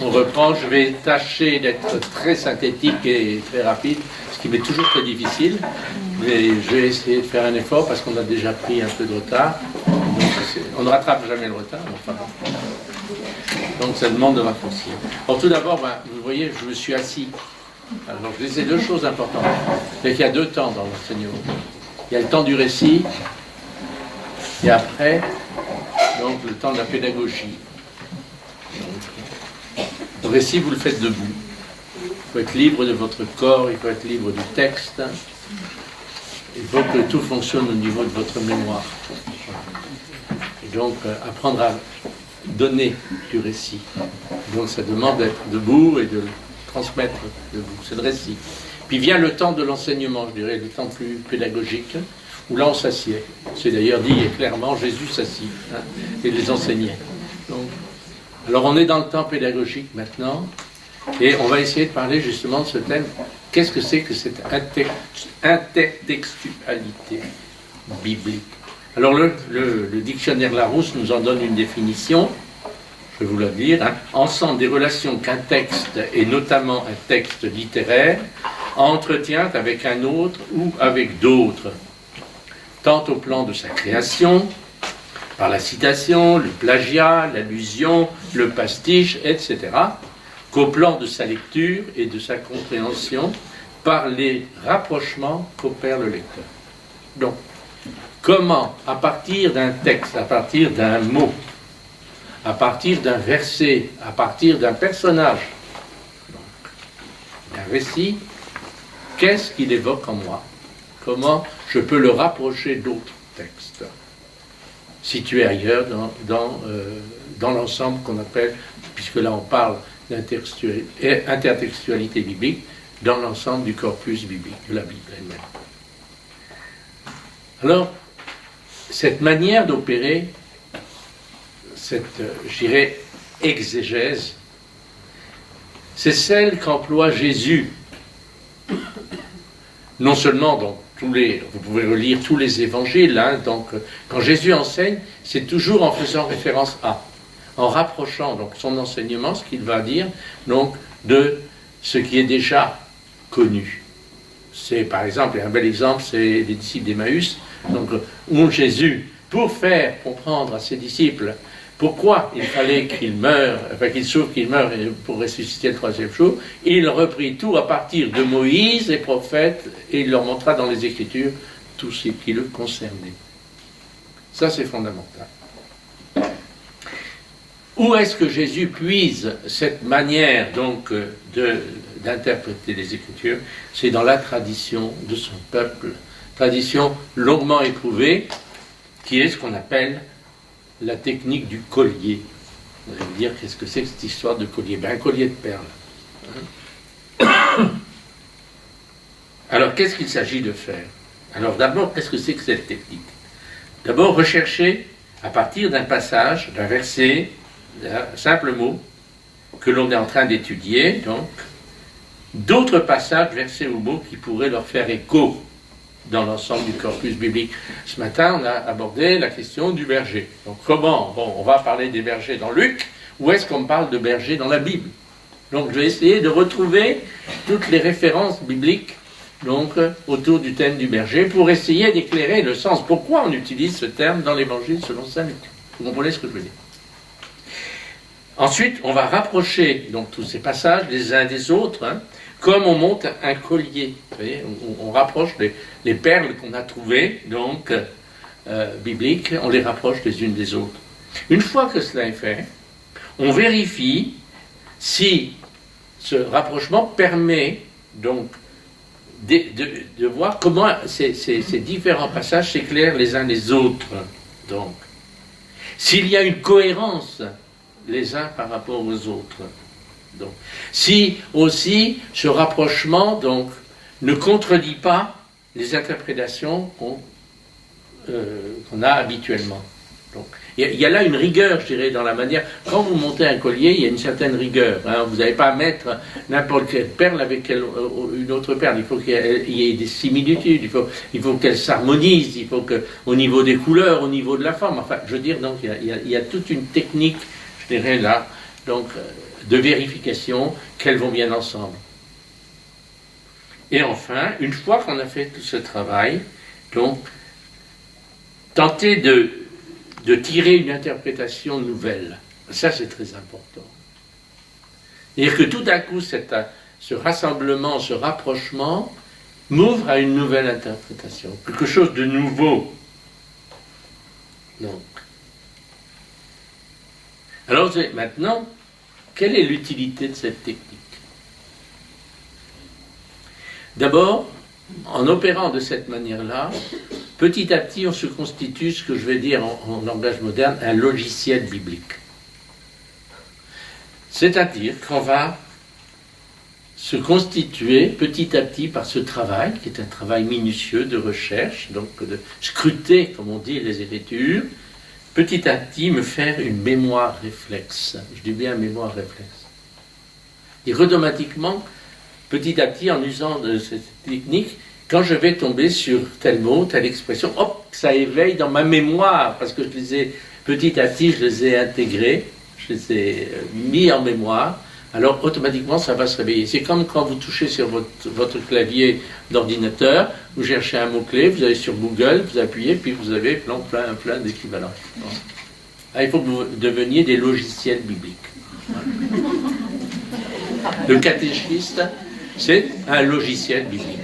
On reprend, je vais tâcher d'être très synthétique et très rapide, ce qui m'est toujours très difficile. Mais je vais essayer de faire un effort parce qu'on a déjà pris un peu de retard. Donc, on ne rattrape jamais le retard. Enfin. Donc ça demande de raccourcir. Alors tout d'abord, vous voyez, je me suis assis. Alors je disais deux choses importantes. C'est qu'il y a deux temps dans l'enseignement. Il y a le temps du récit et après, donc le temps de la pédagogie. Le récit, vous le faites debout. Il faut être libre de votre corps, il faut être libre du texte. Il faut que tout fonctionne au niveau de votre mémoire. Et donc, apprendre à donner du récit. Donc, ça demande d'être debout et de le transmettre debout. C'est le récit. Puis vient le temps de l'enseignement, je dirais, le temps plus pédagogique, où là, on s'assied. C'est d'ailleurs dit clairement, Jésus s'assit et les enseignait. Donc, alors, on est dans le temps pédagogique maintenant, et on va essayer de parler justement de ce thème. Qu'est-ce que c'est que cette intertextualité biblique? Alors, le dictionnaire Larousse nous en donne une définition, je vais vous la dire. Ensemble des relations qu'un texte, et notamment un texte littéraire, entretient avec un autre ou avec d'autres, tant au plan de sa création, par la citation, le plagiat, l'allusion, le pastiche, etc., qu'au plan de sa lecture et de sa compréhension, par les rapprochements qu'opère le lecteur. Donc, comment, à partir d'un texte, à partir d'un mot, à partir d'un verset, à partir d'un personnage, d'un récit, qu'est-ce qu'il évoque en moi? Comment je peux le rapprocher d'autres textes situés ailleurs dans l'ensemble qu'on appelle, puisque là on parle d'intertextualité biblique, dans l'ensemble du corpus biblique, de la Bible elle-même. Alors, cette manière d'opérer, cette, je dirais, exégèse, c'est celle qu'emploie Jésus. Non seulement donc vous pouvez relire tous les évangiles, donc quand Jésus enseigne, c'est toujours en faisant référence à, en rapprochant donc son enseignement, ce qu'il va dire, donc de ce qui est déjà connu. C'est par exemple, un bel exemple, c'est les disciples d'Emmaüs, donc où Jésus, pour faire comprendre à ses disciples pourquoi il fallait qu'il meure, enfin qu'il souffre, qu'il meure pour ressusciter le troisième jour, il reprit tout à partir de Moïse et prophètes et il leur montra dans les Écritures tout ce qui le concernait. Ça, c'est fondamental. Où est-ce que Jésus puise cette manière donc d'interpréter les Écritures? C'est dans la tradition de son peuple, tradition longuement éprouvée, qui est ce qu'on appelle la technique du collier. Vous allez me dire, qu'est-ce que c'est que cette histoire de collier? Un collier de perles. Alors, qu'est-ce qu'il s'agit de faire? Alors, d'abord, qu'est-ce que c'est que cette technique? D'abord, rechercher, à partir d'un passage, d'un verset, d'un simple mot, que l'on est en train d'étudier, donc, d'autres passages, versets ou mots qui pourraient leur faire écho dans l'ensemble du corpus biblique. Ce matin, on a abordé la question du berger. Donc comment? Bon, on va parler des bergers dans Luc, où est-ce qu'on parle de bergers dans la Bible? Donc je vais essayer de retrouver toutes les références bibliques donc, autour du thème du berger pour essayer d'éclairer le sens. Pourquoi on utilise ce terme dans l'Évangile selon saint Luc? Vous comprenez ce que je veux dire? Ensuite, on va rapprocher donc tous ces passages les uns des autres, comme on monte un collier. Vous voyez, on rapproche les perles qu'on a trouvées, donc bibliques, on les rapproche les unes des autres. Une fois que cela est fait, on vérifie si ce rapprochement permet donc de voir comment ces différents passages s'éclairent les uns les autres. Donc, s'il y a une cohérence les uns par rapport aux autres. Donc, si aussi ce rapprochement donc, ne contredit pas les interprétations qu'on a habituellement. Donc, il y a là une rigueur, je dirais, dans la manière. Quand vous montez un collier, il y a une certaine rigueur. Vous n'allez pas mettre n'importe quelle perle avec une autre perle. Il faut qu'il y ait des similitudes. Il faut qu'elles s'harmonisent. Il faut qu'au niveau des couleurs, au niveau de la forme. Enfin, je veux dire, donc, il y a toute une technique, je dirais là, donc, de vérification qu'elles vont bien ensemble. Et enfin, une fois qu'on a fait tout ce travail, donc, tenter de tirer une interprétation nouvelle. Ça, c'est très important. C'est-à-dire que tout à coup, ce rassemblement, ce rapprochement, m'ouvre à une nouvelle interprétation, quelque chose de nouveau. Donc, alors maintenant, quelle est l'utilité de cette technique? D'abord, en opérant de cette manière-là, petit à petit, on se constitue ce que je vais dire en langage moderne, un logiciel biblique. C'est-à-dire qu'on va se constituer petit à petit par ce travail, qui est un travail minutieux de recherche, donc de scruter, comme on dit, les Écritures, petit à petit me faire une mémoire réflexe. Je dis bien mémoire réflexe. Et automatiquement, petit à petit, en usant de cette technique, quand je vais tomber sur tel mot, telle expression, hop, ça éveille dans ma mémoire, parce que je les ai, petit à petit, je les ai intégrés, je les ai mis en mémoire, alors automatiquement ça va se réveiller. C'est comme quand vous touchez sur votre clavier d'ordinateur, vous cherchez un mot-clé, vous allez sur Google, vous appuyez, puis vous avez plein d'équivalents. Il faut que vous deveniez des logiciels bibliques. Le catéchiste, c'est un logiciel biblique.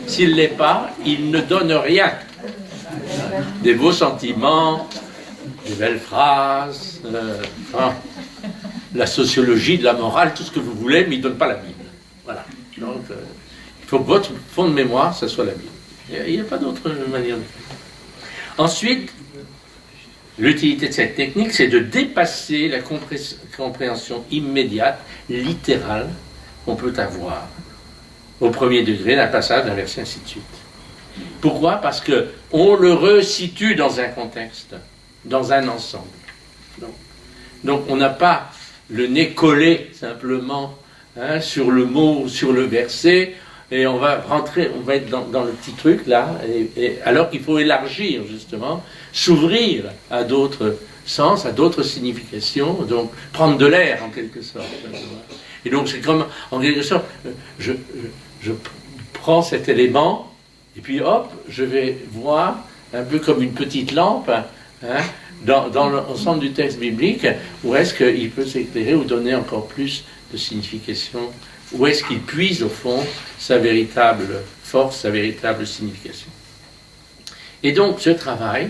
S'il ne l'est pas, il ne donne rien. Des beaux sentiments, des belles phrases, la sociologie, de la morale, tout ce que vous voulez, mais il ne donne pas la Bible. Voilà. Donc, il faut que votre fond de mémoire, ça soit la Bible. Il n'y a pas d'autre manière de faire. Ensuite, l'utilité de cette technique, c'est de dépasser la compréhension immédiate, littérale, qu'on peut avoir au premier degré d'un passage, d'un verset, ainsi de suite. Pourquoi? Parce qu'on le resitue dans un contexte, dans un ensemble. Donc on n'a pas le nez collé simplement sur le mot, sur le verset, et on va rentrer, on va être dans le petit truc là, alors qu'il faut élargir justement, s'ouvrir à d'autres sens, à d'autres significations, donc prendre de l'air en quelque sorte. Et donc c'est comme, en quelque sorte, je prends cet élément, et puis hop, je vais voir, un peu comme une petite lampe, dans l'ensemble du texte biblique, où est-ce qu'il peut s'éclairer ou donner encore plus de signification, où est-ce qu'il puise au fond sa véritable force, sa véritable signification. Et donc ce travail,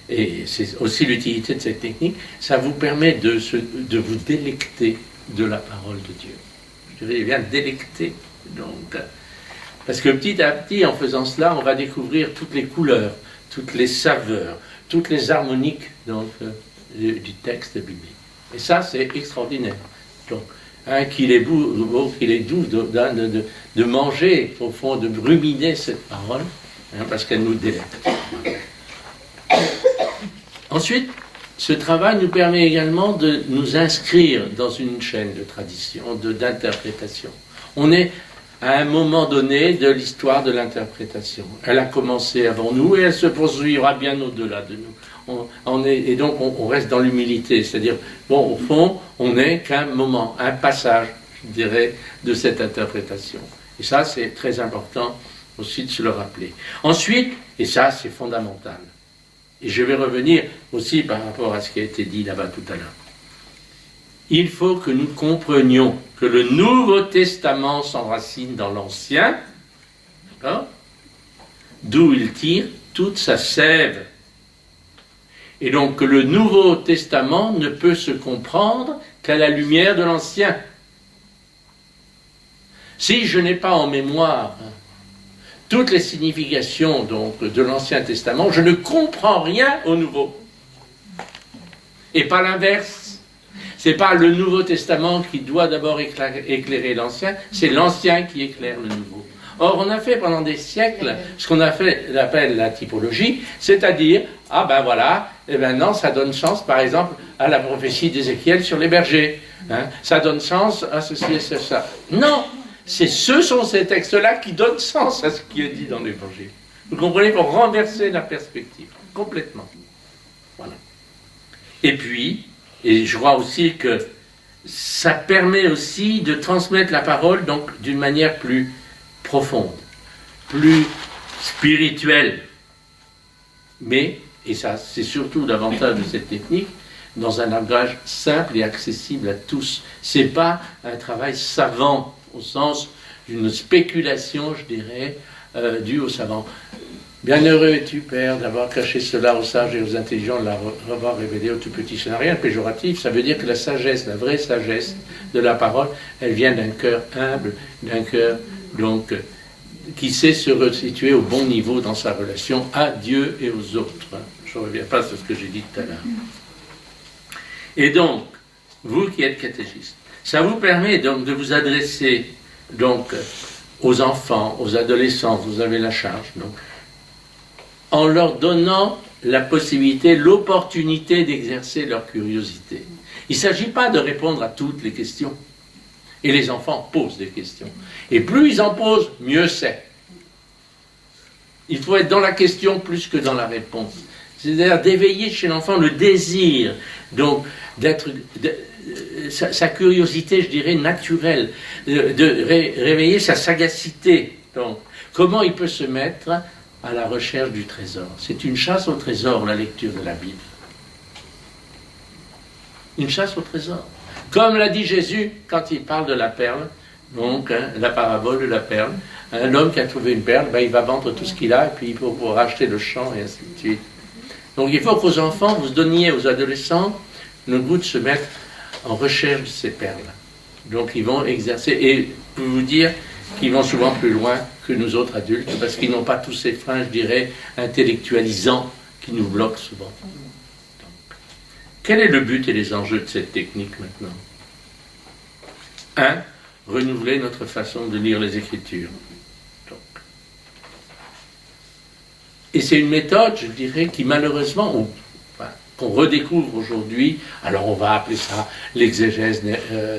et c'est aussi l'utilité de cette technique, ça vous permet de vous délecter de la parole de Dieu. Je dirais bien délecter. Donc, parce que petit à petit, en faisant cela, on va découvrir toutes les couleurs, toutes les saveurs, toutes les harmoniques donc, du texte biblique. Et ça, c'est extraordinaire. Donc, qu'il est beau, qu'il est doux de manger, au fond, de ruminer cette parole, parce qu'elle nous délecte. Ensuite, ce travail nous permet également de nous inscrire dans une chaîne de tradition, d'interprétation. On est à un moment donné de l'histoire de l'interprétation. Elle a commencé avant nous et elle se poursuivra bien au-delà de nous. Et donc on reste dans l'humilité, c'est-à-dire, bon, au fond, on n'est qu'un moment, un passage, je dirais, de cette interprétation. Et ça, c'est très important aussi de se le rappeler. Ensuite, et ça, c'est fondamental, et je vais revenir aussi par rapport à ce qui a été dit là-bas tout à l'heure. Il faut que nous comprenions que le Nouveau Testament s'enracine dans l'Ancien, d'où il tire toute sa sève. Et donc que le Nouveau Testament ne peut se comprendre qu'à la lumière de l'Ancien. Si je n'ai pas en mémoire toutes les significations donc, de l'Ancien Testament, je ne comprends rien au Nouveau. Et pas l'inverse. Ce n'est pas le Nouveau Testament qui doit d'abord éclairer l'Ancien, c'est l'Ancien qui éclaire le Nouveau. Or, on a fait pendant des siècles ce qu'on appelle la typologie, c'est-à-dire, ah ben voilà, et maintenant ça donne sens, par exemple, à la prophétie d'Ézéchiel sur les bergers. Ça donne sens à ceci et ça. Non, ce sont ces textes-là qui donnent sens à ce qui est dit dans l'Évangile. Vous comprenez, pour renverser la perspective, complètement. Voilà. Et puis, et je crois aussi que ça permet aussi de transmettre la parole donc d'une manière plus profonde, plus spirituelle. Mais, et ça c'est surtout l'avantage de cette technique, dans un langage simple et accessible à tous. C'est pas un travail savant au sens d'une spéculation, je dirais, due aux savants. Bienheureux es-tu, Père, d'avoir caché cela aux sages et aux intelligents, de l'avoir révélé aux tout petits. Ce n'est rien de péjoratif, ça veut dire que la sagesse, la vraie sagesse de la parole, elle vient d'un cœur humble, d'un cœur donc qui sait se resituer au bon niveau dans sa relation à Dieu et aux autres. Je ne reviens pas sur ce que j'ai dit tout à l'heure. Et donc, vous qui êtes catéchistes, ça vous permet donc de vous adresser donc aux enfants, aux adolescents, vous avez la charge, donc, en leur donnant la possibilité, l'opportunité d'exercer leur curiosité. Il ne s'agit pas de répondre à toutes les questions. Et les enfants posent des questions. Et plus ils en posent, mieux c'est. Il faut être dans la question plus que dans la réponse. C'est-à-dire d'éveiller chez l'enfant le désir, donc sa curiosité, je dirais, naturelle, de réveiller sa sagacité. Donc, comment il peut se mettre à la recherche du trésor. C'est une chasse au trésor, la lecture de la Bible. Une chasse au trésor. Comme l'a dit Jésus quand il parle de la perle, donc la parabole de la perle. Un homme qui a trouvé une perle, il va vendre tout ce qu'il a et puis il faut racheter le champ et ainsi de suite. Donc il faut qu'aux enfants, vous donniez aux adolescents le goût de se mettre en recherche de ces perles. Donc ils vont exercer, et je peux vous dire qu'ils vont souvent plus loin que nous autres adultes, parce qu'ils n'ont pas tous ces freins, je dirais, intellectualisants qui nous bloquent souvent. Donc, quel est le but et les enjeux de cette technique maintenant ? 1. Renouveler notre façon de lire les Écritures. Donc. Et c'est une méthode, je dirais, qui malheureusement, qu'on redécouvre aujourd'hui, alors on va appeler ça l'exégèse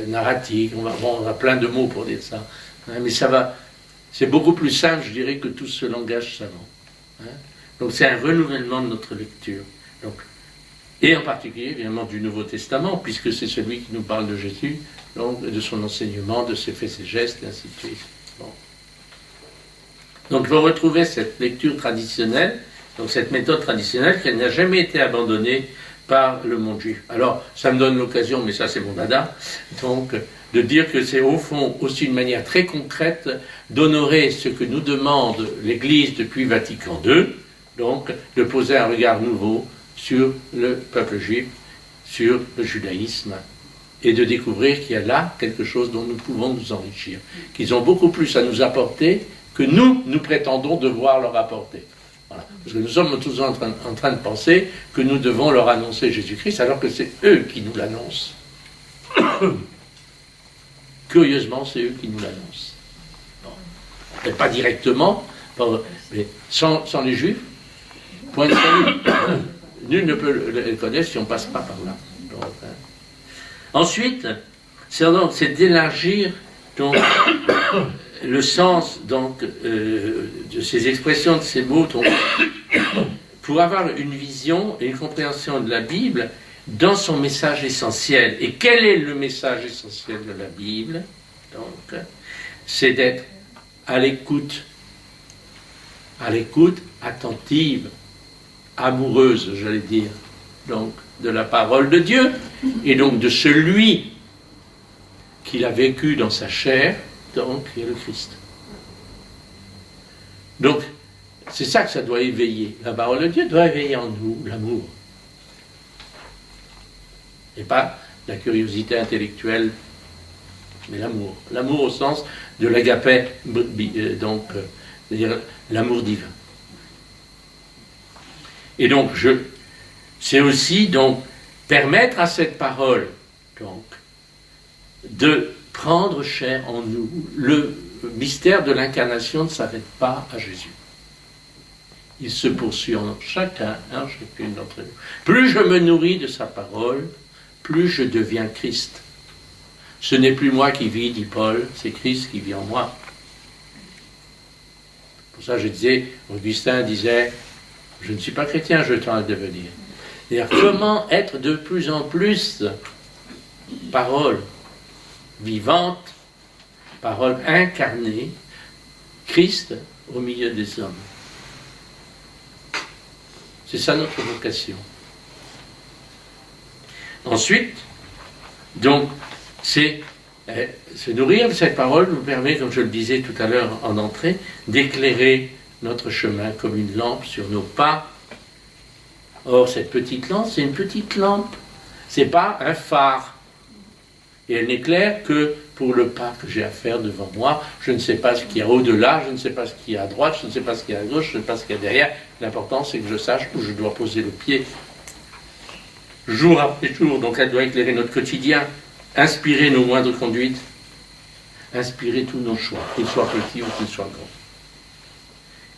narrative, on a plein de mots pour dire ça, mais c'est beaucoup plus simple, je dirais, que tout ce langage savant. Donc c'est un renouvellement de notre lecture. Donc, et en particulier, évidemment, du Nouveau Testament, puisque c'est celui qui nous parle de Jésus, donc de son enseignement, de ses faits, ses gestes, et ainsi de suite. Bon. Donc je vais retrouver cette lecture traditionnelle, donc cette méthode traditionnelle qui n'a jamais été abandonnée par le monde juif. Alors, ça me donne l'occasion, mais ça c'est mon dada, donc de dire que c'est au fond aussi une manière très concrète d'honorer ce que nous demande l'Église depuis Vatican II, donc de poser un regard nouveau sur le peuple juif, sur le judaïsme, et de découvrir qu'il y a là quelque chose dont nous pouvons nous enrichir, qu'ils ont beaucoup plus à nous apporter que nous prétendons devoir leur apporter. Voilà. Parce que nous sommes tous en train de penser que nous devons leur annoncer Jésus-Christ, alors que c'est eux qui nous l'annoncent. Curieusement, c'est eux qui nous l'annoncent. Bon. Mais pas directement, mais sans les Juifs, point de salut. Nul ne peut les connaître si on ne passe pas par là. Donc, ensuite, c'est d'élargir donc, le sens donc, de ces expressions, de ces mots, donc, pour avoir une vision et une compréhension de la Bible dans son message essentiel. Et quel est le message essentiel de la Bible ? Donc, c'est d'être à l'écoute attentive, amoureuse, j'allais dire, donc de la parole de Dieu, et donc de celui qu'il a vécu dans sa chair, donc qui est le Christ. Donc, c'est ça que ça doit éveiller. La parole de Dieu doit éveiller en nous l'amour. Et pas la curiosité intellectuelle, mais l'amour. L'amour au sens de l'agapé, donc, c'est-à-dire l'amour divin. Et donc, c'est aussi donc permettre à cette parole donc, de prendre chair en nous. Le mystère de l'incarnation ne s'arrête pas à Jésus. Il se poursuit en chacune d'entre nous. Plus je me nourris de sa parole, plus je deviens Christ. Ce n'est plus moi qui vis, dit Paul, c'est Christ qui vit en moi. Pour ça, Augustin disait, je ne suis pas chrétien, je tends à le devenir. C'est-à-dire, comment être de plus en plus parole, vivante, parole incarnée, Christ au milieu des hommes. C'est ça notre vocation. Ensuite, donc, c'est se nourrir de cette parole nous permet, comme je le disais tout à l'heure en entrée, d'éclairer notre chemin comme une lampe sur nos pas. Or, cette petite lampe, c'est une petite lampe. C'est pas un phare. Et elle n'éclaire que pour le pas que j'ai à faire devant moi. Je ne sais pas ce qu'il y a au-delà, je ne sais pas ce qu'il y a à droite, je ne sais pas ce qu'il y a à gauche, je ne sais pas ce qu'il y a derrière. L'important, c'est que je sache où je dois poser le pied. Jour après jour, donc elle doit éclairer notre quotidien, inspirer nos moindres conduites, inspirer tous nos choix, qu'ils soient petits ou qu'ils soient grands.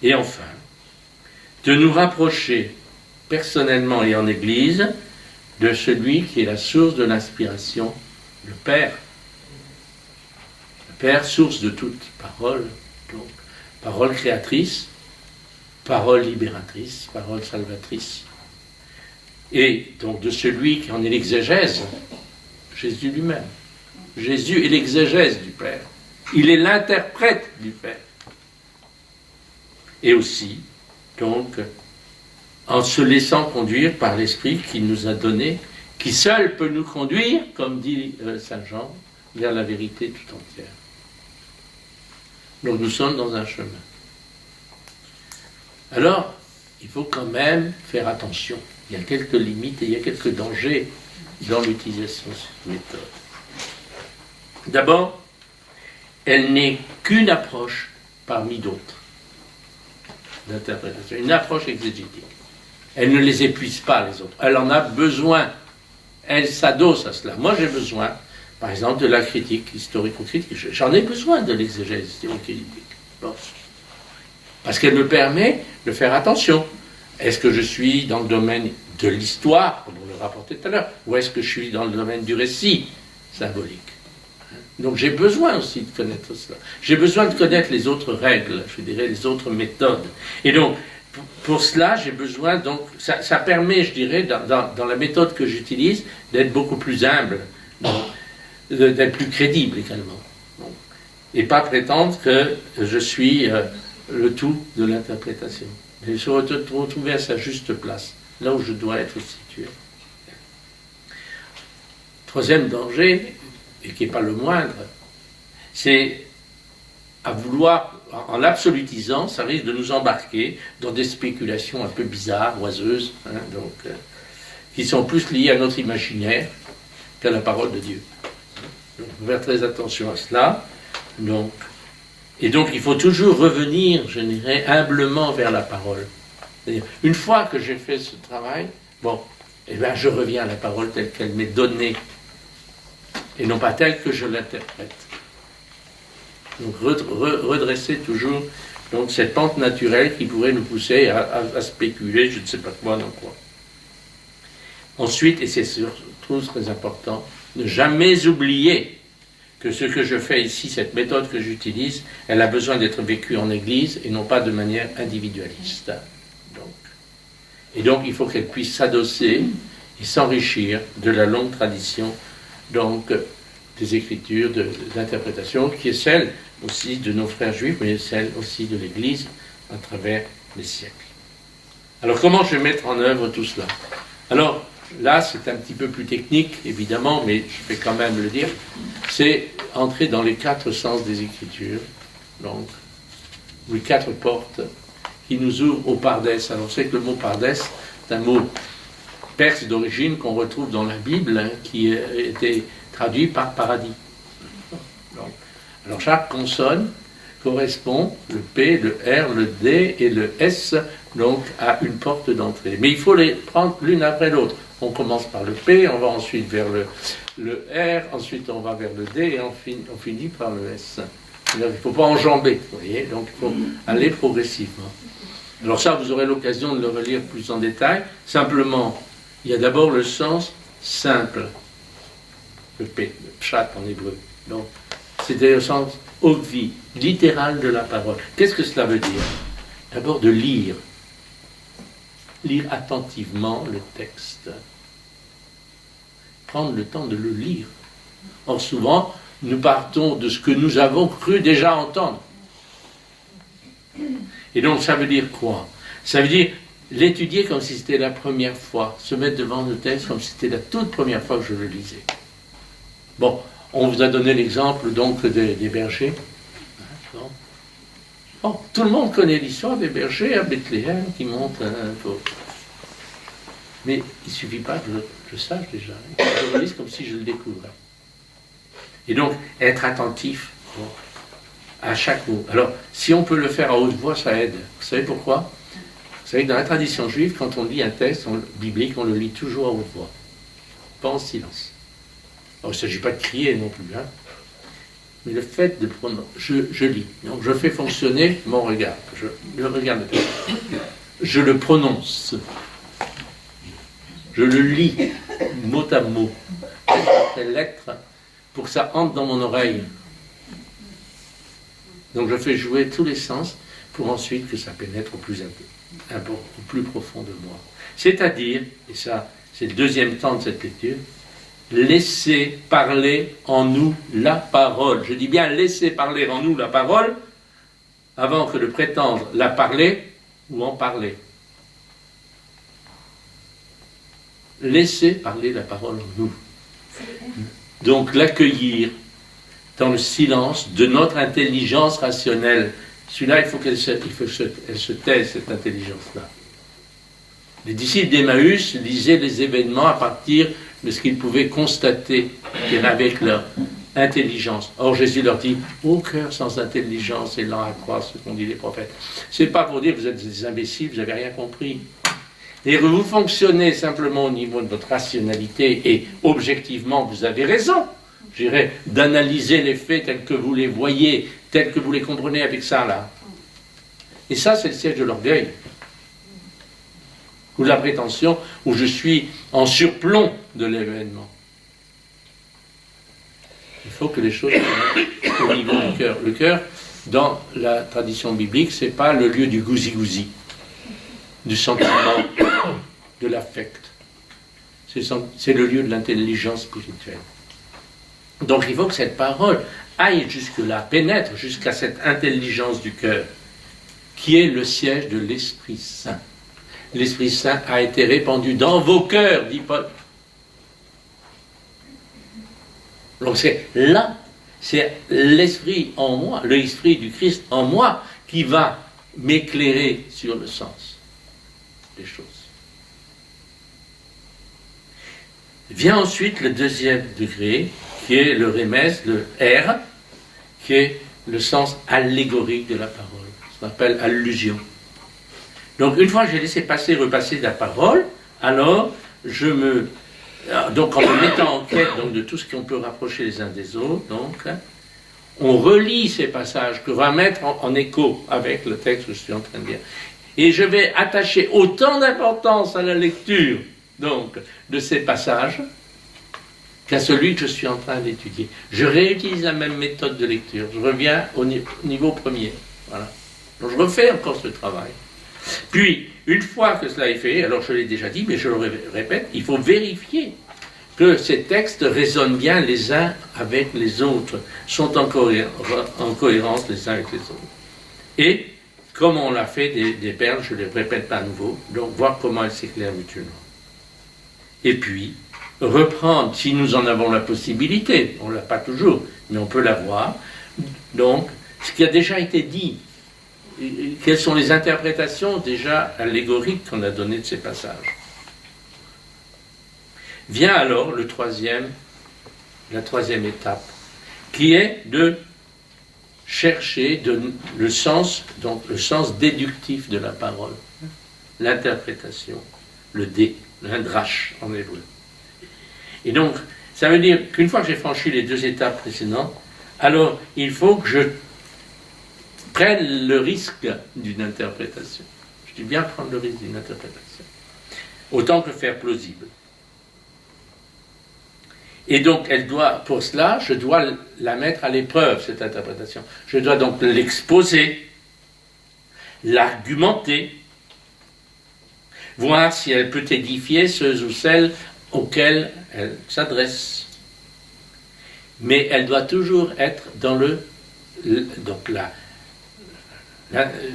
Et enfin, de nous rapprocher personnellement et en Église de celui qui est la source de l'inspiration, le Père. Le Père, source de toute parole, donc parole créatrice, parole libératrice, parole salvatrice. Et donc de celui qui en est l'exégèse, Jésus lui-même. Jésus est l'exégèse du Père. Il est l'interprète du Père. Et aussi, donc, en se laissant conduire par l'Esprit qu'il nous a donné, qui seul peut nous conduire, comme dit Saint Jean, vers la vérité tout entière. Donc nous sommes dans un chemin. Alors, il faut quand même faire attention. Il y a quelques limites et il y a quelques dangers dans l'utilisation de cette méthode. D'abord, elle n'est qu'une approche parmi d'autres d'interprétation, une approche exégétique. Elle ne les épuise pas, les autres. Elle en a besoin. Elle s'adosse à cela. Moi, j'ai besoin, par exemple, de la critique historico-critique. J'en ai besoin de l'exégèse historico-critique. Bon. Parce qu'elle me permet de faire attention. Est-ce que je suis dans le domaine de l'histoire, comme on le rapportait tout à l'heure, ou est-ce que je suis dans le domaine du récit symbolique? Donc j'ai besoin aussi de connaître cela. J'ai besoin de connaître les autres règles, je dirais les autres méthodes. Et donc, pour cela, j'ai besoin, donc, ça permet, je dirais, dans la méthode que j'utilise, d'être beaucoup plus humble, d'être plus crédible également. Donc, et pas prétendre que je suis le tout de l'interprétation. Il faut retrouver à sa juste place, là où je dois être situé. Troisième danger, et qui n'est pas le moindre, c'est à vouloir, en l'absolutisant, ça risque de nous embarquer dans des spéculations un peu bizarres, oiseuses, qui sont plus liées à notre imaginaire qu'à la parole de Dieu. Donc, on va faire très attention à cela. Et donc, il faut toujours revenir, je dirais, humblement vers la parole. C'est-à-dire, une fois que j'ai fait ce travail, je reviens à la parole telle qu'elle m'est donnée, et non pas telle que je l'interprète. Donc redresser toujours donc, cette pente naturelle qui pourrait nous pousser à spéculer, je ne sais pas quoi, non quoi. Ensuite, et c'est surtout très important, ne jamais oublier que ce que je fais ici, cette méthode que j'utilise, elle a besoin d'être vécue en Église et non pas de manière individualiste. Et donc il faut qu'elle puisse s'adosser et s'enrichir de la longue tradition donc des Écritures, d'interprétation, qui est celle aussi de nos frères juifs, mais celle aussi de l'Église à travers les siècles. Alors comment je vais mettre en œuvre tout cela? Alors là, c'est un petit peu plus technique, évidemment, mais je vais quand même le dire, c'est entrer dans les 4 sens des Écritures, donc les 4 portes qui nous ouvrent au Pardès. Alors c'est que le mot Pardès, c'est un mot perse d'origine qu'on retrouve dans la Bible, qui était traduit par paradis. Alors chaque consonne correspond, le P, le R, le D et le S, donc à une porte d'entrée. Mais il faut les prendre l'une après l'autre. On commence par le P, on va ensuite vers le R, ensuite on va vers le D et on finit par le S. Il ne faut pas enjamber, vous voyez, donc il faut aller progressivement. Alors ça, vous aurez l'occasion de le relire plus en détail. Simplement, il y a d'abord le sens simple, le P, le pshat en hébreu. Donc, c'était le sens obvi, littéral de la parole. Qu'est-ce que cela veut dire? D'abord de lire. Lire attentivement le texte. Prendre le temps de le lire. Or souvent, nous partons de ce que nous avons cru déjà entendre. Et donc ça veut dire quoi? Ça veut dire l'étudier comme si c'était la première fois, se mettre devant le texte comme si c'était la toute première fois que je le lisais. Bon, on vous a donné l'exemple donc des bergers. Bon, tout le monde connaît l'histoire des bergers à Bethléem qui montent un peu. Mais il ne suffit pas que je sache déjà. Je le lise comme si je le découvrais. Et donc, être attentif à chaque mot. Alors, si on peut le faire à haute voix, ça aide. Vous savez pourquoi? Vous savez que dans la tradition juive, quand on lit un texte biblique, on le lit toujours à haute voix. Pas en silence. Alors, il ne s'agit pas de crier non plus. Hein. Mais le fait de prononcer, je lis. Donc, je fais fonctionner mon regard. Je regarde le texte. Je le prononce. Je le lis, mot à mot, lettre, pour que ça entre dans mon oreille. Donc je fais jouer tous les sens pour ensuite que ça pénètre au plus profond de moi. C'est-à-dire, et ça c'est le deuxième temps de cette lecture, laisser parler en nous la parole. Je dis bien laisser parler en nous la parole avant que de prétendre la parler ou en parler. Laissez parler la parole en nous. Donc l'accueillir dans le silence de notre intelligence rationnelle. Celui-là, il faut qu'elle se taise, cette intelligence-là. Les disciples d'Emmaüs lisaient les événements à partir de ce qu'ils pouvaient constater avec leur intelligence. Or Jésus leur dit, ô cœur sans intelligence et lent à croire ce qu'ont dit les prophètes. C'est pas pour dire que vous êtes des imbéciles, vous n'avez rien compris. Et vous fonctionnez simplement au niveau de votre rationalité et objectivement, vous avez raison, je dirais, d'analyser les faits tels que vous les voyez, tels que vous les comprenez avec ça là. Et ça, c'est le siège de l'orgueil. Ou la prétention, où je suis en surplomb de l'événement. Il faut que les choses soient au niveau du cœur. Le cœur, dans la tradition biblique, c'est pas le lieu du gousi-gousi, du sentiment, de l'affect. C'est le lieu de l'intelligence spirituelle. Donc il faut que cette parole aille jusque-là, pénètre jusqu'à cette intelligence du cœur, qui est le siège de l'Esprit Saint. L'Esprit Saint a été répandu dans vos cœurs, dit Paul. Donc c'est là, c'est l'Esprit en moi, l'Esprit du Christ en moi, qui va m'éclairer sur le sens des choses. Vient ensuite le deuxième degré, qui est le remez, le R, qui est le sens allégorique de la parole, ce qu'on appelle allusion. Donc une fois que j'ai laissé repasser la parole, alors donc en me mettant en quête donc, de tout ce qu'on peut rapprocher les uns des autres, donc, on relit ces passages que va mettre en écho avec le texte que je suis en train de lire. Et je vais attacher autant d'importance à la lecture donc, de ces passages qu'à celui que je suis en train d'étudier. Je réutilise la même méthode de lecture. Je reviens au niveau premier. Voilà. Donc je refais encore ce travail. Puis, une fois que cela est fait, alors je l'ai déjà dit, mais je le répète, il faut vérifier que ces textes résonnent bien les uns avec les autres, sont en cohérence les uns avec les autres. Et, comme on l'a fait des perles, je ne les répète pas à nouveau, donc voir comment elles s'éclairent mutuellement. Et puis, reprendre, si nous en avons la possibilité, on ne l'a pas toujours, mais on peut l'avoir, donc, ce qui a déjà été dit, quelles sont les interprétations déjà allégoriques qu'on a données de ces passages. Vient alors la troisième étape, qui est de chercher le sens déductif de la parole, l'interprétation, le l'indrash en hébreu. Et donc, ça veut dire qu'une fois que j'ai franchi les deux étapes précédentes, alors il faut que je prenne le risque d'une interprétation. Je dis bien prendre le risque d'une interprétation. Autant que faire plausible. Et donc, pour cela, je dois la mettre à l'épreuve, cette interprétation. Je dois donc l'exposer, l'argumenter, voir si elle peut édifier ceux ou celles auxquels elle s'adresse. Mais elle doit toujours être dans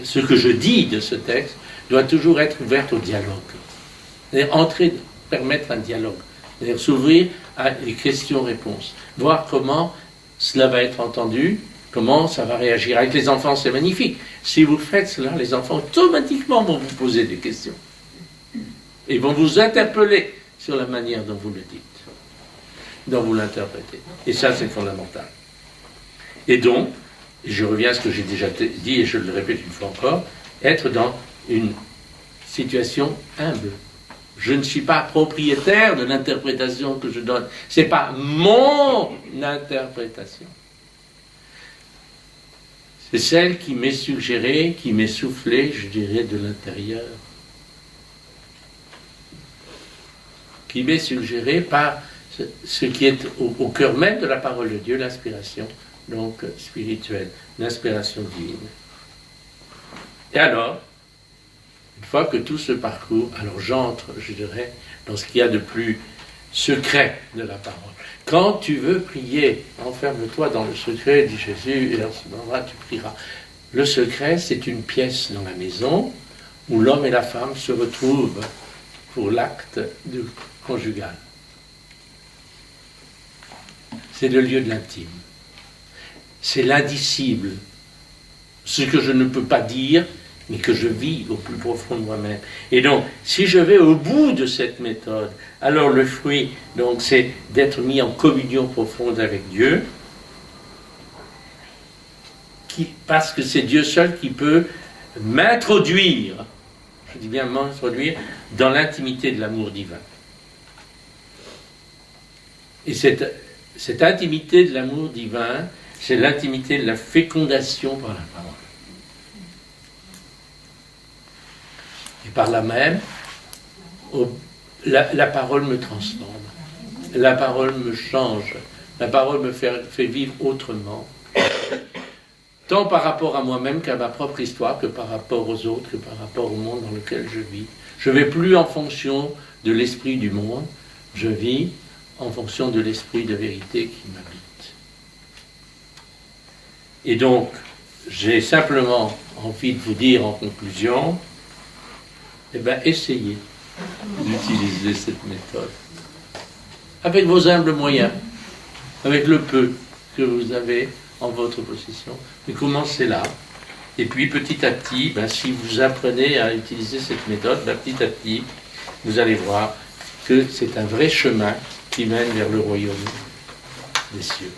ce que je dis de ce texte doit toujours être ouverte au dialogue. C'est-à-dire permettre un dialogue. C'est-à-dire s'ouvrir à des questions-réponses. Voir comment cela va être entendu, comment ça va réagir. Avec les enfants, c'est magnifique. Si vous faites cela, les enfants automatiquement vont vous poser des questions. Ils vont vous interpeller sur la manière dont vous le dites, dont vous l'interprétez. Et ça, c'est fondamental. Et donc, je reviens à ce que j'ai déjà dit, et je le répète une fois encore, être dans une situation humble. Je ne suis pas propriétaire de l'interprétation que je donne. Ce n'est pas mon interprétation. C'est celle qui m'est suggérée, qui m'est soufflée, je dirais, de l'intérieur. Qui m'est suggérée par ce qui est au cœur même de la parole de Dieu, l'inspiration, donc spirituelle, l'inspiration divine. Et alors, une fois que tout ce parcours, alors j'entre, je dirais, dans ce qu'il y a de plus secret de la parole. Quand tu veux prier, enferme-toi dans le secret, dit Jésus, et à ce moment-là, tu prieras. Le secret, c'est une pièce dans la maison où l'homme et la femme se retrouvent pour l'acte conjugal. C'est le lieu de l'intime. C'est l'indicible. Ce que je ne peux pas dire, mais que je vis au plus profond de moi-même. Et donc, si je vais au bout de cette méthode, alors le fruit, donc, c'est d'être mis en communion profonde avec Dieu, parce que c'est Dieu seul qui peut m'introduire, je dis bien m'introduire, dans l'intimité de l'amour divin. Et cette intimité de l'amour divin, c'est l'intimité de la fécondation par la parole. Et par là même, la parole me transforme, la parole me change, la parole me fait vivre autrement, tant par rapport à moi-même qu'à ma propre histoire, que par rapport aux autres, que par rapport au monde dans lequel je vis. Je ne vais plus en fonction de l'esprit du monde, je vis en fonction de l'esprit de vérité qui m'habite. Et donc, j'ai simplement envie de vous dire en conclusion, eh bien, essayez d'utiliser cette méthode. Avec vos humbles moyens, avec le peu que vous avez en votre possession. Mais commencez là. Et puis, petit à petit, si vous apprenez à utiliser cette méthode, petit à petit, vous allez voir que c'est un vrai chemin qui mène vers le royaume des cieux.